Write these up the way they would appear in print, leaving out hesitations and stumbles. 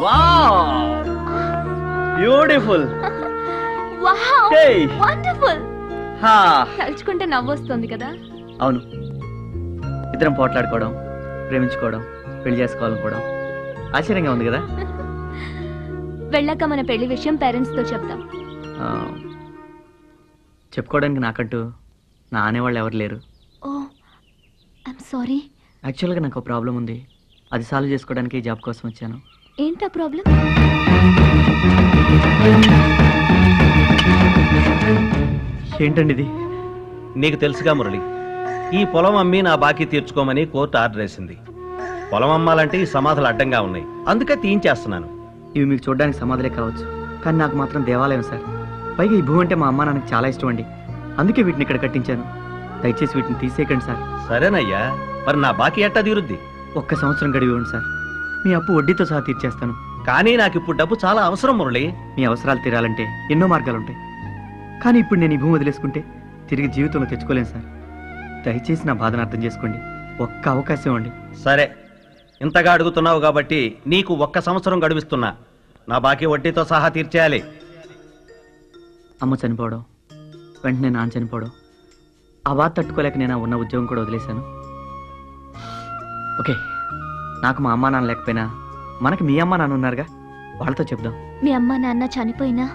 Wow beautiful wow Hey. Wonderful హా తలుచుకుంటే నవ్వొస్తుంది కదా. అవును, ఇద్దరం పోట్లాడుకోవడం, ప్రేమించుకోవడం, పెళ్లి చేసుకోవాలనుకోవడం ఆశ్చర్యంగా ఉంది కదా. వెళ్ళాక మన పెళ్లి విషయం పేరెంట్స్ తో చెప్తాం. ఆ, చెప్పుకోవడానికి నాకంటూ నా అనేవాళ్ళు ఎవరు లేరు. ఓ ఐఎమ్ సారీ. యాక్చువల్గా నాకు ఒక ప్రాబ్లం ఉంది, అది సాల్వ్ చేసుకోవడానికి ఈ జాబ్ కోసం వచ్చాను. ఏంటా ప్రాబ్లం? ఏంటండి ఇది? నీకు తెలుసుగా మురళి, ఈ పొలం అమ్మి నా బాకీ తీర్చుకోమని కోర్టు ఆర్డర్ వేసింది. పొలం అమ్మాలంటే ఈ సమాధులు అడ్డంగా ఉన్నాయి, అందుకే తీయించేస్తున్నాను. ఇవి మీకు చూడడానికి సమాధులే కావచ్చు, కానీ నాకు మాత్రం దేవాలయం సార్. పైగా ఈ భూమి అంటే మా అమ్మ నాన్నకి చాలా ఇష్టం అండి, అందుకే వీటిని ఇక్కడ కట్టించాను. దయచేసి వీటిని తీసేయకండి సార్. సరేనయ్యా, మరి నా బాకీ ఎట్టా తీరుద్ది? ఒక్క సంవత్సరం గడివి ఇవ్వండి సార్, మీ అప్పు వడ్డీతో సహా తీర్చేస్తాను. కానీ నాకు ఇప్పుడు డబ్బు చాలా అవసరం మురళి. మీ అవసరాలు తీరాలంటే ఎన్నో మార్గాలు ఉంటాయి, కానీ ఇప్పుడు నేను ఈ భూమి వదిలేసుకుంటే తిరిగి జీవితంలో తెచ్చుకోలేను సార్. దయచేసి నా బాధను అర్థం చేసుకోండి, ఒక్క అవకాశం ఇవ్వండి. సరే, ఇంతగా అడుగుతున్నావు కాబట్టి నీకు 1 సంవత్సరం గడువిస్తున్నా. నా బాకీ వడ్డీతో సహా తీర్చేయాలి. అమ్మ చనిపోవడం, వెంటనే నాన్న చనిపోవడం, ఆ బాధ తట్టుకోలేక నేను ఉన్న ఉద్యోగం కూడా వదిలేశాను. ఓకే, నాకు మా అమ్మా నాన్న లేకపోయినా మనకి మీ అమ్మ నాన్న ఉన్నారుగా, వాళ్ళతో చెప్దాం. మీ అమ్మ నాన్న చనిపోయినా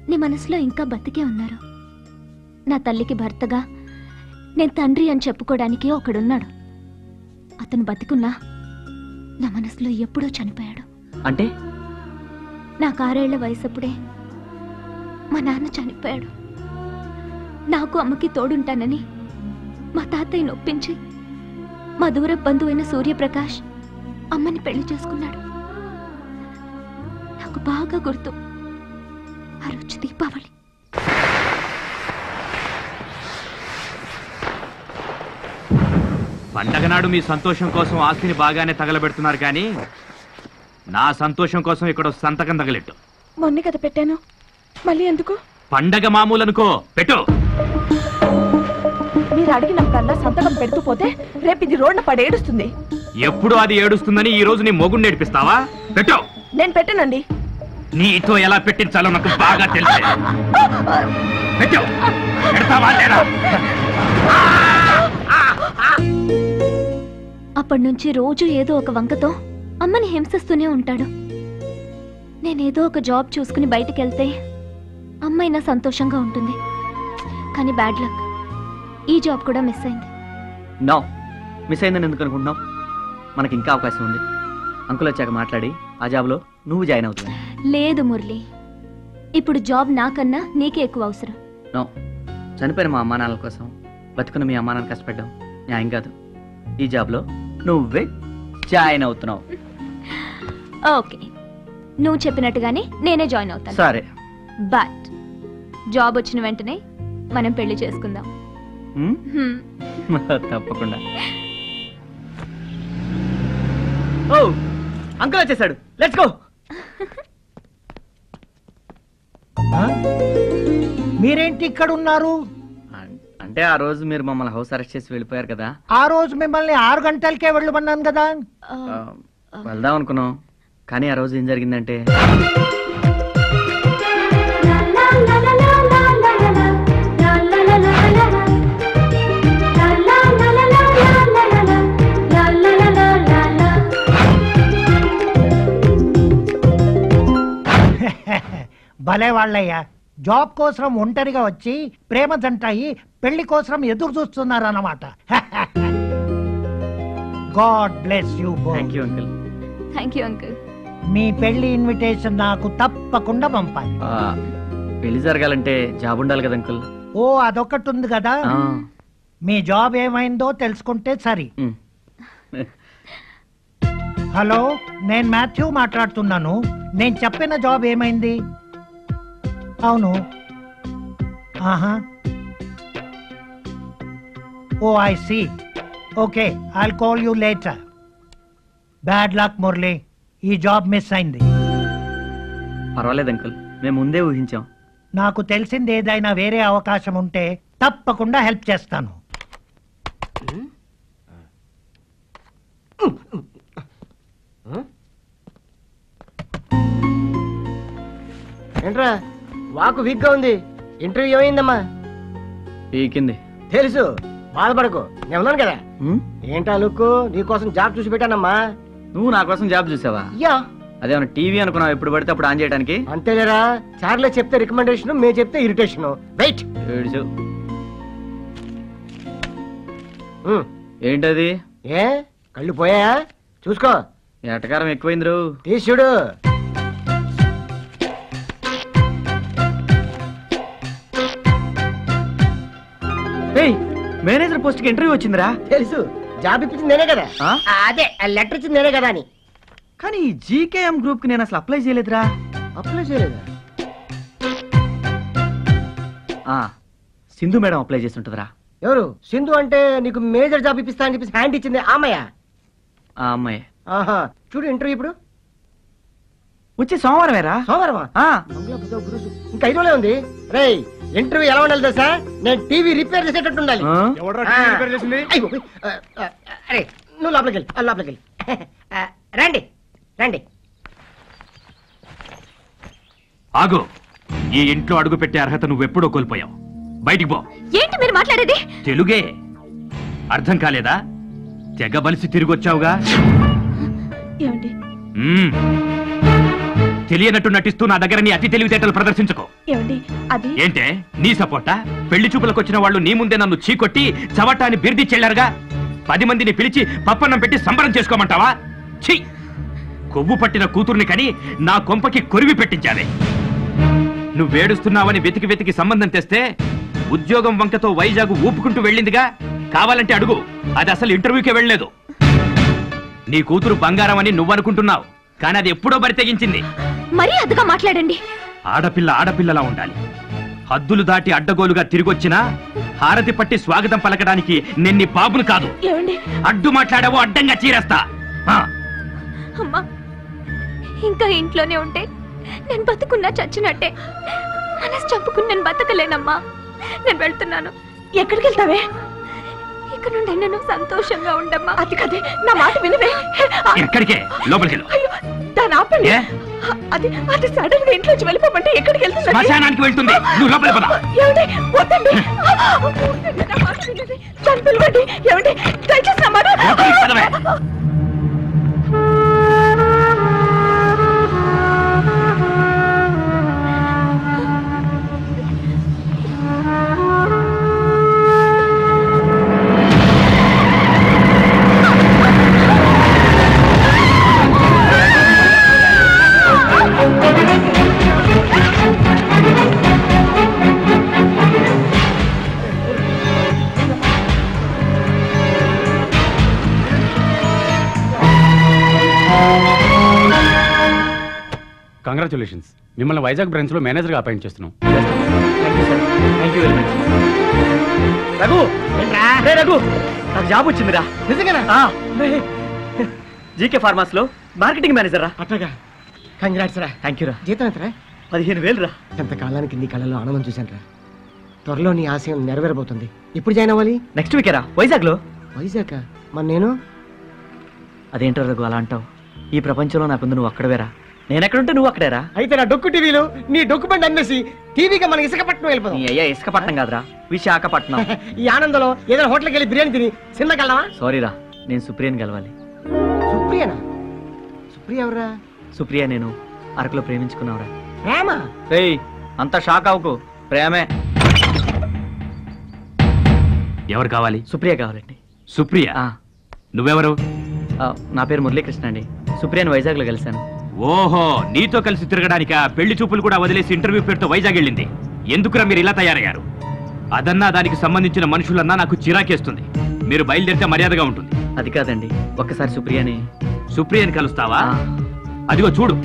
నీ మనసులో ఇంకా బతికే ఉన్నారు. నా తల్లికి భర్తగా నేను తండ్రి అని చెప్పుకోవడానికి ఒకడున్నాడు. అతను బతికున్నా నా మనసులో ఎప్పుడో చనిపోయాడు. అంటే నాకు 6 ఏళ్ల వయసప్పుడే మా నాన్న చనిపోయాడు. నాకు అమ్మకి తోడుంటానని మా తాతయ్య నొప్పించి మా దూర బంధువైన సూర్యప్రకాష్ అమ్మని పెళ్లి చేసుకున్నాడు. నాకు బాగా గుర్తు, ఆ రోజు దీపావళి. పండగ నాడు మీ సంతోషం కోసం ఆస్తిని బాగానే తగలబెడుతున్నారు, కానీ నా సంతోషం కోసం ఇక్కడ సంతకం తగలెట్టు. మొన్నే కదా పెట్టాను, మళ్ళీ ఎందుకు? పండగ మామూలు అనుకో, పెట్టు. మీరు అడిగినప్పుడల్లా సంతకం పెడుతూ పోతే రేపు ఇది రోడ్న పడేడుస్తుంది. ఎప్పుడు అది ఏడుస్తుందని ఈ రోజు నీ మొగుడు నేర్పిస్తావా? పెట్టు. నేను పెట్టానండి. నీతో ఎలా పెట్టించాలో నాకు బాగా తెలుసు. పెట్టు. పెడతావా లేదా? అప్పటి నుంచి రోజు ఏదో ఒక వంకతో అమ్మని హింసిస్తూనే ఉంటాడు. నేనేదో ఒక జాబ్ చూసుకుని బయటికెళ్తే అమ్మైనా సంతోషంగా ఉంటుంది. కానీ బ్యాడ్ లక్, ఈ జాబ్ కూడా మిస్ అయింది. నో, మిస్ అయిందని ఎందుకు అనుకుంటున్నావు? మనకి ఇంకా అవకాశం ఉంది. అంకుల్ వచ్చాక మాట్లాడి ఆ జాబ్లో నువ్వు జాయిన్ అవుతుంది. లేదు మురళి, ఇప్పుడు జాబ్ నాకన్నా నీకే ఎక్కువ అవసరం. నో, చనిపోయిన మా అమ్మా నాన్నల కోసం బతుకున్న మీ అమ్మా నాన్న కష్టపడ్డాం న్యాయం కాదు. ఈ జాబ్లో నువ్వే జాయిన్ అవుతున్నావు. ఓకే, నువ్వు చెప్పినట్టుగానే నేనే జాయిన్ అవుతాను. సరే, బట్ జాబ్ వచ్చిన వెంటనే మనం పెళ్లి చేసుకుందాం. తప్పకుండా. ఓ, అంకుల్ వచ్చేసాడు, లెట్స్ గో. మీరేంటి ఇక్కడ ఉన్నారు? అంటే ఆ రోజు మీరు మమ్మల్ని హౌస్ అరెస్ట్ చేసి వెళ్ళిపోయారు కదా. ఆ రోజు మిమ్మల్ని 6 గంటలకే వెళ్ళమన్నాను కదా. వెళ్దాం అనుకున్నాం, కానీ ఆ రోజు ఏం జరిగిందంటే భలే వాళ్ళయ్యా, జాబ్ కోసం ఒంటరిగా వచ్చి ప్రేమ జంటాయి పెళ్లి కోసం ఎదురు చూస్తున్నారు అన్నమాట. God bless you both. Thank you uncle. Thank you uncle. మీ పెళ్లి ఇన్విటేషన్ నాకు తప్పకుండా పంపాలి. పెళ్లి జరగాలంటే జాబ్ ఉండాలి కదా అంకుల్. ఓ, అదొకటి ఉంది కదా. మీ జాబ్ ఏమైందో తెలుసుకుంటే సరి. హలో, నేను మాథ్యూ మాట్లాడుతున్నాను. నేను చెప్పిన జాబ్ ఏమైంది? అవును. ఆహా, oh I see. Okay, I'll call you later. Bad luck Murali, ఈ జాబ్ మిస్ అయింది. పర్వాలేదు అంకుల్, మేము ముందే ఊహించాం. నాకు తెలిసింది ఏదైనా వేరే అవకాశం ఉంటే తప్పకుండా హెల్ప్ చేస్తాను. ఏంట్రా వాకు వీక్ గా ఉంది, ఇంటర్వ్యూ ఏమైందమ్మా? పీకింది. తెలుసు, బాధపడకు, నేను ఉన్నాను కదా. ఏంటా లుక్కు, నీకోసం జాబ్ చూసి పెట్టానమ్మా. నువ్వు నా కోసం జాబ్ చూసావా? యా. అదేమన్నా టీవీ అనుకున్నావు ఎప్పుడు పడితే అప్పుడు ఆన్ చేయడానికి? అంతేలేరా, చార్లే చెప్తే రికమెండేషన్, మేము చెప్తే ఇరిటేషన్. వెయిట్. ఏంటది? ఏ కళ్ళు పోయాయా? చూసుకో. ఎటకారం ఎక్కువైంది. తీసుడు. మేనేజర్ పోస్ట్ కి ఇంటర్వ్యూ వచ్చిందిరా. తెలుసు, జాబ్ ఇప్పించింది నేనే కదా. అదే లెటర్ ఇచ్చింది నేనే కదా అని. కానీ జీకేఎం గ్రూప్ కి నేను అసలు అప్లై చేయలేదురా. అప్లై చేయలేదా? సింధు మేడం అప్లై చేసి ఉంటుందిరా. ఎవరు సింధు? అంటే నీకు మేజర్ జాబ్ ఇప్పిస్తా అని చెప్పేసి హ్యాండ్ ఇచ్చింది ఆ అమ్మాయి. ఆ అమ్మాయి. ఆహా, చూడు ఇంటర్వ్యూ ఇప్పుడు వచ్చే సోమవారమేరా. సోమవారమా? ఇంకా 5 రోజులే ఉంది. రేయ్, ఇంటర్వ్యూ ఎలా ఉండాలి తెలుసా? నేను టీవీ రిపేర్ చేసేటట్టు ఉండాలి. అరే నువ్వు లోపలికి వెళ్ళి రండి రండి. ఆగు. ఈ ఇంట్లో అడుగు పెట్టే అర్హత నువ్వెప్పుడో కోల్పోయావు. బయటికి పో. ఏంటి మీరు మాట్లాడేది? తెలుగే అర్థం కాలేదా? తెగ బలిసి తిరిగొచ్చావుగా. ఏమండి? తెలియనట్టు నటిస్తూ నా దగ్గర నీ అతి తెలివితేటలు ప్రదర్శించుకో. ఏమండి అది? ఏంటే నీ సపోర్టా? పెళ్లి చూపులకు వచ్చిన వాళ్ళు నీ ముందే నన్ను చీకొట్టి చవటాన్ని బిర్దిచ్చెళ్లారుగా. 10 మందిని పిలిచి పప్పన్నం పెట్టి సంబరం చేసుకోమంటావా? ఛీ, కొవ్వు పట్టిన కూతుర్ని కని నా కొంపకి కొరివి పెట్టించావే. నువ్వేడుస్తున్నావని వెతికి వెతికి సంబంధం తెస్తే ఉద్యోగం వంకతో వైజాగ్ ఊపుకుంటూ వెళ్ళిందిగా. కావాలంటే అడుగు, అది అసలు ఇంటర్వ్యూకే వెళ్ళలేదు. నీ కూతురు బంగారం అని నువ్వనుకుంటున్నావు, కానీ అది ఎప్పుడో బరి తెగించింది. మరీ అదుగా మాట్లాడండి. ఆడపిల్ల ఆడపిల్లలా ఉండాలి. హద్దులు దాటి అడ్డగోలుగా తిరిగొచ్చినా హారతి పట్టి స్వాగతం పలకడానికి నిన్ని బాబును కాదు. అడ్డు మాట్లాడావో అడ్డంగా చీరేస్తా. అమ్మా, ఇంకా ఇంట్లోనే ఉంటే నేను బతుకున్నా చచ్చినట్టే. మనసు చంపుకుని నేను బతకలేనమ్మా. నేను వెళ్తున్నాను. ఎక్కడికి వెళ్తావే? ఇక్కడ నుండి నేను సంతోషంగా ఉండమ్మా. అది కదే, నా మాట వినవే. ఎక్కడికే? లోపలికి దాని ఆపండి. అది అది సడన్ గా ఇంట్లోంచి వెళ్ళిపోమంటే ఎక్కడికి వెళ్తుంది? శ్మశానానికి వెళ్తుంది. నువ్వు లోపలికి పద. ఏమండి? వద్దండి. దాన్ని పిలవండి. ఏమండి? దయచేసి నా మాట. కంగ్రాచులేషన్స్, మిమ్మల్ని వైజాగ్ బ్రాంచ్ లో మేనేజర్ గా అపాయింట్ చేస్తున్నాం. రఘు, రఘు, నాకు జాబ్ వచ్చిందిరా. నిజంగా? జీకే ఫార్మాస్ లో మార్కెటింగ్ మేనేజర్ రా. అట్లాగా? కంగ్రాట్స్ రా. థ్యాంక్ యూ రా. జీతం ఎంతరా? 15,000 రా. ఎంతకాలానికి నీ కళ్ళలో ఆనందం చూశాను రా. త్వరలో నీ ఆశయం నెరవేరబోతుంది. ఇప్పుడు జాయిన్ అవ్వాలి? నెక్స్ట్ వీకే రా. వైజాగ్ లో. వైజాగ్? మరి నేను? అదేంటో రఘు అలా అంటావు? ఈ ప్రపంచంలో నాకుంది నువ్వు అక్కడవేరా. నేనెక్కడుంటే నువ్వు అక్కడేరా. అయితే నా డొక్కు టీవీలు నీ డొక్కు బండి అమ్మేసి టీవీగా మన ఇసుకపట్నం వెళ్ళిపోతాం. అయ్యా, ఇసుకపట్నం కాదురా, విశాఖపట్నం. ఈ ఆనందంలో ఏదైనా హోటల్కి వెళ్ళి బిర్యానీ తిని సినిమాకి వెళ్దామా? సారీ రా, నేను సుప్రియని కలవాలి. సుప్రియనా? సుప్రియ ఎవరా? సుప్రియ నేను అరకులో ప్రేమించుకున్నావురా. ప్రేమ? రేయ్, అంత షాక్ అవ్వకు, ప్రేమే. ఎవరు కావాలి? సుప్రియ కావాలండి. సుప్రియ? నువ్వెవరు? నా పేరు మురళీకృష్ణ అండి. సుప్రియని వైజాగ్ లో కలిశాను. ఓహో, నీతో కలిసి తిరగడానికా? పెళ్లి చూపులు కూడా వదిలేసి ఇంటర్వ్యూ పేరుతో వైజాగ్ వెళ్ళింది. ఎందుకురా మీరు ఇలా తయారయ్యారు? అదన్నా దానికి సంబంధించిన మనుషులన్నా నాకు చిరాకేస్తుంది. మీరు బయలుదేరితే మర్యాదగా ఉంటుంది. అది కాదండి, ఒక్కసారి సుప్రియని కలుస్తావా? అదిగో చూడు.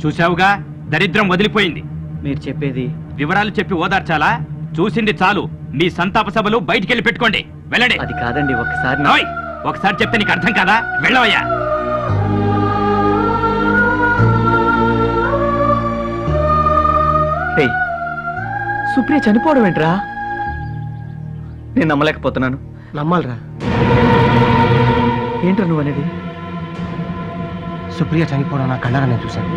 చూశావుగా, దరిద్రం వదిలిపోయింది. మీరు చెప్పేది? వివరాలు చెప్పి ఓదార్చాలా? చూసింది చాలు. మీ సంతాప సభలు బయటికెళ్ళి పెట్టుకోండి. వెళ్ళండి. అది కాదండి, ఒక్కసారి ఒకసారి చెప్తే నీకు అర్థం కాదా? వెళ్ళవయ్యా. సుప్రియ చనిపోవడం ఏంట్రా? నేను నమ్మలేకపోతున్నాను. నమ్మాలరా. ఏంట్రా నువ్వు అనేది? సుప్రియ చనిపోవడం నా కళ్ళారా నేను చూశాను.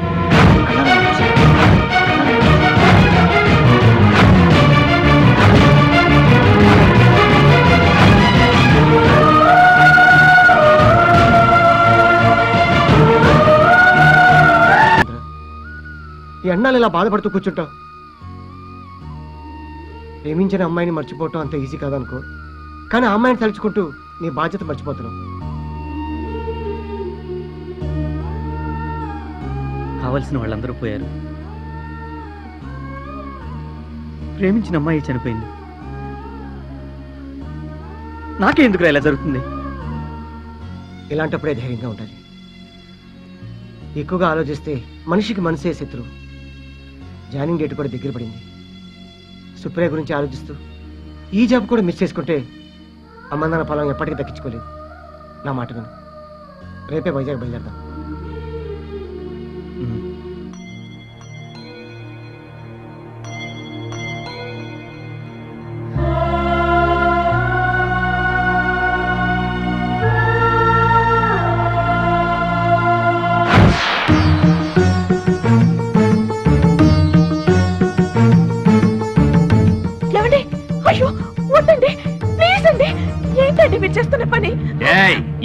ఈ అన్నాళ్ళు ఇలా బాధపడుతూ కూర్చుంటావు. ప్రేమించిన అమ్మాయిని మర్చిపోవటం అంత ఈజీ కాదనుకో, కానీ ఆ అమ్మాయిని తలుచుకుంటూ నీ బాధ్యత మర్చిపోతున్నావు. కావలసిన వాళ్ళందరూ పోయారు. ప్రేమించిన అమ్మాయి చనిపోయింది. నాకే ఎందుకు ఇలా జరుగుతుంది? ఇలాంటప్పుడే ధైర్యంగా ఉండాలి. ఎక్కువగా ఆలోచిస్తే మనిషికి మనసే శత్రువు. జాయినింగ్ డేట్ కూడా దగ్గర పడింది. సుప్రియ గురించి ఆలోచిస్తూ ఈ జాబ్ కూడా మిస్ చేసుకుంటే అమ్మందన ఫలం ఎప్పటికీ దక్కించుకోలేదు. నా మాట విను. రేపే వైజాగ్ బయలుదేరదాం. చేస్తున్న పని.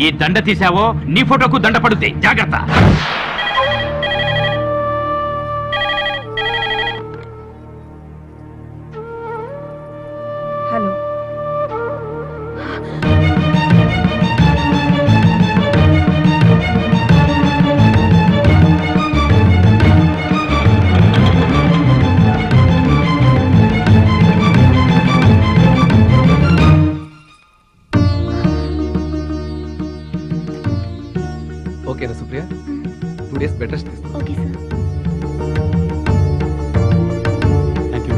ఈ దండ తీసావో నీ ఫోటోకు దండ పడుద్ది, జాగ్రత్త. హలో, ఓకేనా సుప్రియ? 2 days బెడ్ రెస్ట్ తీసుకో. Okay sir. Thank you.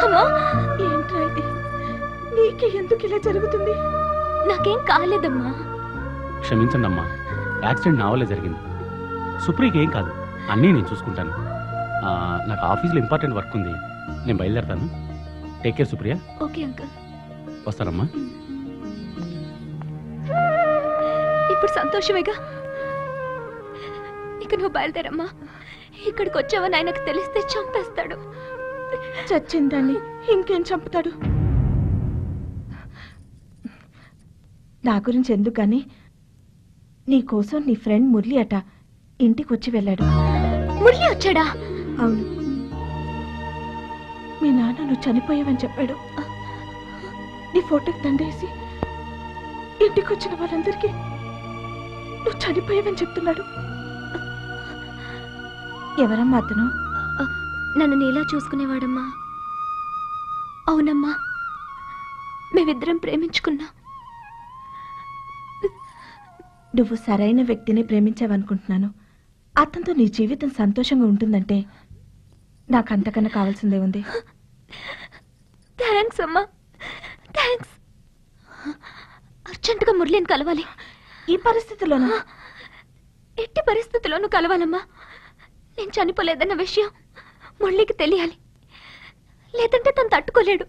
అమ్మా, ఏంట్రా ఇది? నీకే ఎందుకు ఇలా జరుగుతుంది? నాకేం కాలేదమ్మా. క్షమించండి అమ్మా, యాక్సిడెంట్ నా వల్లే జరిగింది. సుప్రియకి ఏం కాదు, అన్నీ నేను చూసుకుంటాను. నాకు ఆఫీస్లో ఇంపార్టెంట్ వర్క్ ఉంది, నేను బయలుదేరతాను. Take care Supriya. Okay uncle. వస్తానమ్మా. ఇప్పుడు సంతోషమేగా. ఇక నువ్వు బయలుదేరమ్మా. ఇక్కడికి వచ్చావని ఆయనకు తెలిస్తే చంపేస్తాడు. చచ్చిందని ఇంకేం చంపుతాడు? నా గురించి ఎందుకు కానీ, నీకోసం నీ ఫ్రెండ్ మురళి అట ఇంటికి వచ్చి వెళ్ళాడు. మురళి వచ్చాడా? అవును, మీ నాన్న నువ్వు చనిపోయావని చెప్పాడు. నీ ఫోటోకి దండేసి ఇంటికి వచ్చిన వాళ్ళందరికీ నువ్వు చనిపోయావని చెప్తున్నాడు. ఎవరమ్మా అతను? నన్ను నీలా చూసుకునేవాడమ్మా. అవునమ్మా, మేమిద్దరం ప్రేమించుకున్నాం. నువ్వు సరైన వ్యక్తిని ప్రేమించావనుకుంటున్నాను. అతనితో నీ జీవితం సంతోషంగా ఉంటుందంటే నాకు అంతకన్నా కావాల్సిందే ఉంది. థ్యాంక్స్ అమ్మా, థ్యాంక్స్. అర్జెంటుగా మురళిని కలవాలి. ఈ పరిస్థితిలోనా? ఎట్టి పరిస్థితుల్లోనూ కలవాలమ్మా. నేను చనిపోలేదన్న విషయం మురళికి తెలియాలి, లేదంటే తను తట్టుకోలేడు.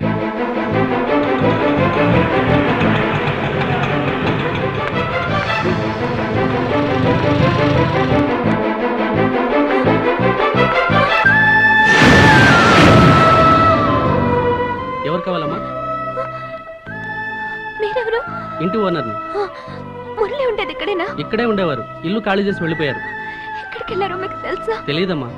ఎవరు కావాలమ్మా? మీరెవరు? ఇంటి ఓనర్ని. మురళి ఉండేది ఇక్కడేనా? ఇక్కడే ఉండేవారు, ఇల్లు ఖాళీ చేసి వెళ్ళిపోయారు. ఎక్కడికి వెళ్ళారో మీకు తెలుసా? తెలియదమ్మా.